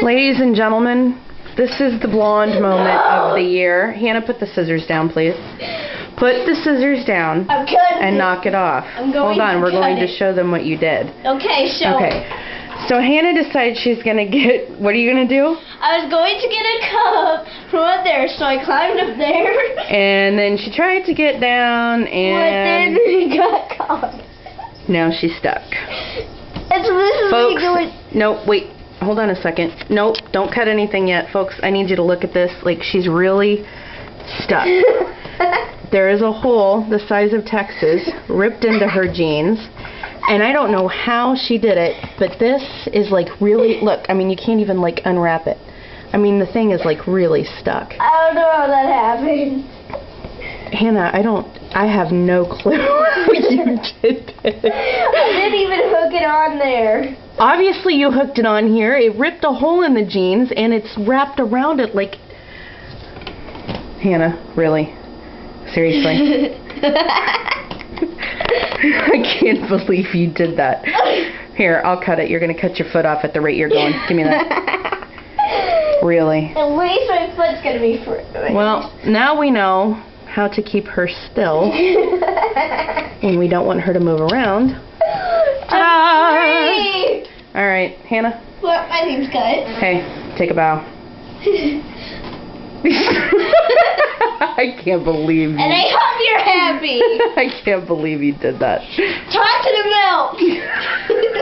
Ladies and gentlemen, this is the blonde moment of the year. Hannah, put the scissors down, please. Put the scissors down and knock it off. Hold on, we're going to show them what you did. Okay, show. Okay. So Hannah decides she's going to get, what are you going to do? I was going to get a cup from up there, so I climbed up there. And then she tried to get down and... But then it got caught. Now she's stuck. And so this is Folks, me going... no, wait. Hold on a second. Nope, don't cut anything yet. Folks, I need you to look at this. Like, she's really stuck. There is a hole the size of Texas ripped into her jeans. And I don't know how she did it, but this is like really, look, I mean, you can't even like unwrap it. I mean, the thing is like really stuck. I don't know how that happened. Hannah, I have no clue how you did it. I didn't even hook it on there. Obviously you hooked it on here. It ripped a hole in the jeans and it's wrapped around it like... Hannah, really? Seriously? I can't believe you did that. Here, I'll cut it. You're going to cut your foot off at the rate you're going. Give me that. Really? At least my foot's going to be free. Well, now we know how to keep her still when we don't want her to move around. All right, Hannah. Well, my name's cut. Hey, take a bow. I can't believe you. And I hope you're happy. I can't believe you did that. Talk to the milk.